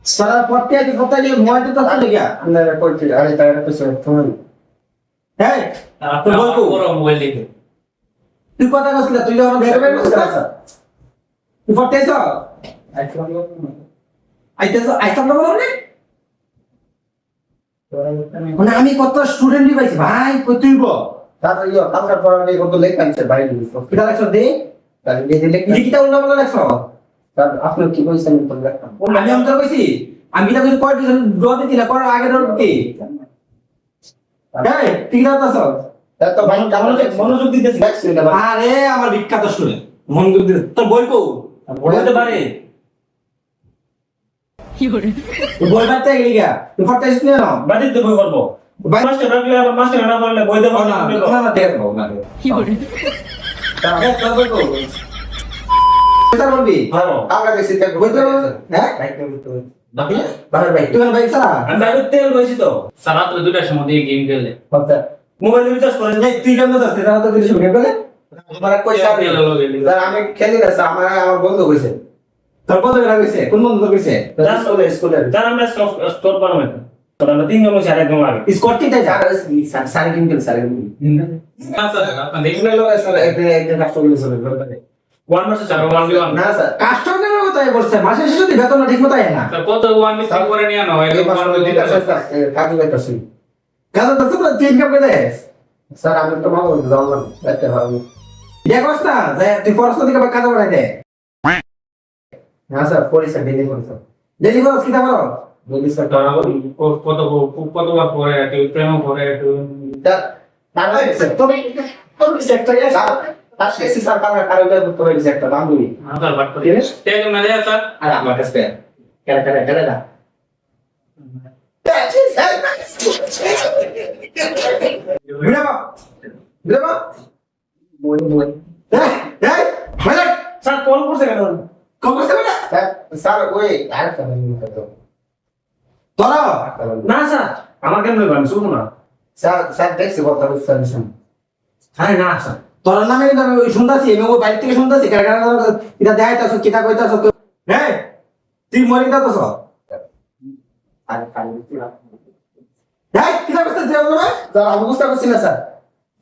সারা পড়তে আছি কোথায় গিয়ে ঘুমাইতে তো চলে গিয়া আপনারা করতে আরে তার পিছনে ফোন হ্যাঁ আপনি বলবো বড় মোবাইল দেখে তুই কথা কইছিস তুই যখন বের বের করছিস তুই পড়তে আইছ আইতাম না বলো মানে আমি কত স্টুডেন্টই পাইছি ভাই কই তুই গো তার ইয়া কালকার পড়ালে কত লেখা আছে বাইরে দিছো কিটা লাগছ দে তার এই লেখা লিখিতা উল্টা বলা লাগছ তার আপনি কি কইছেন কোন লেখা আমি অন্তর কইছি আমি কিটা কইছি কয় দিন ড্র দিতি না কর আগে ড্র দিতি এই তুই কিটা করছস তা তো ভাই মনোযোগ দিতেছিস আরে আমার বিখ্যাত স্টুডেন্ট মনোযোগ দিতে তোর বই কো বলতে পারে কি করে বই বাতে গেলি গা তুই পড়তে আসছিস না বাড়িতে বই করবো মাস্টার রাখলে আবার মাস্টার না করলে বই দেবো না না দেখো না কি করে তাহলে তোর বই কো কথা বলবি আমরা দেখছি বই তো হ্যাঁ বাকি বাবার ভাই তুই ভাই সারা আমি বাইরে তেল রয়েছি তো সারা তো দুটার সময় দিয়ে গেম খেলে কথা মোবাইল রিচার্জ করে তুই কেমন দস্তে তারা তো কিছু শুনে বলে আমার কইছা স্যার আমি খেলি না স্যার আমার বন্ধু কইছে তোর কত টাকা কইছে কোন বন্ধু তোর কইছে স্কুলে যার আমরা স্টোর বানাবো তো আমরা তিন জন চার একদম লাগে স্কোর ঠিক আছে সাড়ে তিন কিলো দেখলে স্যার একটা কাজ করে স্যার ওয়ান মাসে চার ওয়ান ওয়ান না স্যার কাস্টমারের কথাই বলছে মাসে শেষে যদি বেতন ঠিক মতো আয় না কত ওয়ান মিস করে নিয়ে না হয় এই মাসে দিতে স্যার কাজ করতেছি কাজ তো তো তুই ইনকাম করে দেস স্যার আমি তো মাগো দাও একটা ভাবি দেখোস না যে তুই পড়াশোনা দিকে কাজ বাড়াই দে না স্যার পরিচয় ডেলি করছো ডেলি করস কিটা করো ডেলি স্যার তারা কত কতবার পরে একটু প্রেম করে একটু স্যার না স্যার তুমি তুমি সেক্টর স্যার তার শেষে স্যার কারণটা করতে হয়েছে একটা বান্ধবী আধার বাট করে তেল না দেয়া স্যার আর আমার কাছে কেন না বিড়াবা বিড়াবা বই এই এই মানে স্যার কল করছে কেন কম করতে পারে স্যার ওই আর স্যার তোরা না স্যার আমার কেন নেবেন শুনুন না স্যার দেখছি কথা বুঝছেন আরে না স্যার তোর নামে কিন্তু আমি ওই শুনতাছি আমি ওই বাইরে থেকে শুনতাছি কার কার এটা দেখাইতাছ কিটা কইতাছ হ্যাঁ তুই মরি দাও আর খালি হ্যাঁ কিটা করতে দেব না স্যার আমি বুঝতে পারছি না স্যার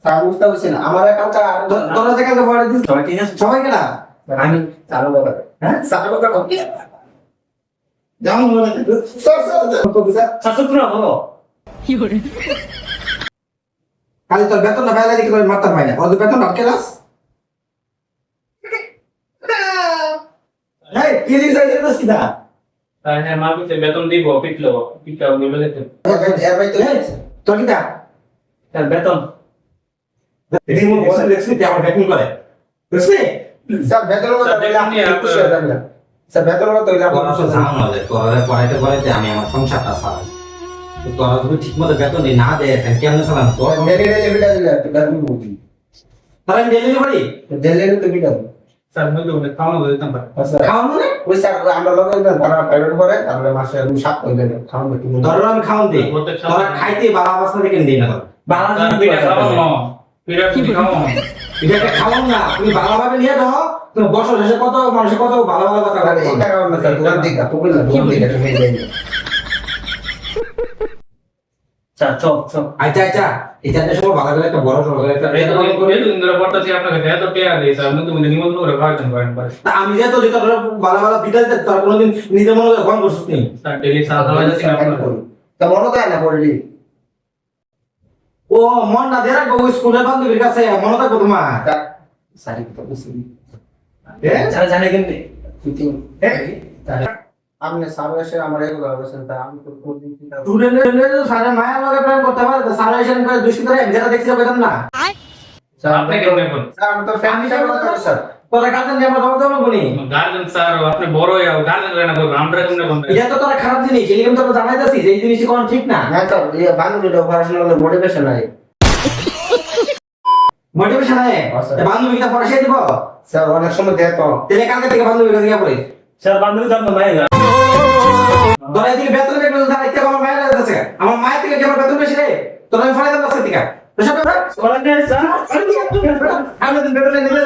স্যার বুঝতে পারছি না আমার কালকে তোরা জায়গাতে পড়ে দিস সবাই ঠিক আছে সবাই কেনা আমি চালু বলা হ্যাঁ স্যার কথা যাও মনে স্যার স্যার স্যার শুনুন না বলো খালি তোর বেতন না পাইলে দেখি তোর মাথা পাই না ওদের বেতন আটকে রাস এই কি দিস আছে তো সিধা তাই হ্যাঁ মার্কেটে বেতন দিব পিটলো বলে দিতে এর ভাই তো তোর কিটা তার বেতন দেখছি আমার বেতন করে বুঝলি স্যার বেতন কথা বলে আপনি খুশি হয়ে যাবেন স্যার বেতন কথা বলে আপনি খুশি হয়ে যাবেন পড়াইতে পড়াইতে আমি আমার সংসারটা চালাই তো তোরা যদি ঠিক মতো বেতন না দেয় তাহলে কেমনে চালাম তোর ডেলি বিটা দিলে বেতন বুঝি তাহলে আমি ডেলিভারি করি ডেলি তো বিটা স্যার মই তো খাওয়ানো দিতাম পারে আচ্ছা খাওয়ান মানে ওই স্যার আমরা লগে তারা প্রাইভেট করে তারপরে মাসে 7 করে দেন খাওয়ান কি ধরো আমি খাওয়ান দিই তোরা খাইতে বালা অবস্থা থেকে দিই না বালা পিঠা খাওয়ানো পিঠা খাওয়ানো এটা একটা খাওয়ান না তুমি ভালোভাবে নিয়ে দাও তুমি বছর শেষে কত মানুষের কত ভালো ভালো কথা তাহলে বলে এটা কারণ না স্যার দোকান দিক তো বললা দোকান দিক তুমি দেন স্যার চল আচ্ছা আচ্ছা এটা একটা সময় ভালো করে একটা বড় সড়ো একটা ইন্দ্র পড়তাছি আপনাকে এত পেয়া দিই স্যার তুমি নিমন্ত্রণ করে খাওয়াতেন পারেন পারে তা আমি যে তো যেটা ভালো ভালো বিদায় দিতে তার কোনোদিন নিজের মনে করে ফোন করছিস নি স্যার ডেলি স্যার খাওয়া যাচ্ছে আপনার তো মনে দেয় না পড়লি ও মন না দেরা গো স্কুলের বান্ধবীর কাছে মনে থাকবো তোমার সারি তো বুঝি স্যার জানে কিন্তু আপনি সারা এসে আমার এগুলো বলেছেন তা আমি তো কোন দিন কি স্টুডেন্টের সারা মায়া লগে প্রেম করতে পারে সারা এসে করে দুষ্টি করে যেটা দেখছি পেতাম না স্যার আপনি কেমন নেবেন স্যার আমি তো ফ্যামিলি সাথে কথা বলছি স্যার তোরা গার্জেন যে কথা বলতে বলি গার্জেন স্যার আপনি বড় গার্জেন রে না বলবেন আমরা কেমন নেবেন এটা তো তোরা খারাপ জিনিস এই কিন্তু তোরা জানাইতাছিস যে এই জিনিসটা কোন ঠিক না না তো এই বাংলাটা অপারেশন হলে মোটিভেশন নাই মোটিভেশন আছে বান্ধবীটা পড়াশোনা দিব স্যার অনেক সময় দেয় তো তাহলে কালকে থেকে বান্ধবীর কাছে গিয়ে পড়ি স্যার বান্ধবী তো আপনার মায়ের তোরা এদিকে বেতন বেতন জানাইতে আমার মায়ের কাছে আমার মায়ের থেকে কেমন বেতন বেশি রে তোরা আমি ফলে দাম আছে থেকে এসব ওরা কে স্যার আমরা দিন বেরোলে নিলে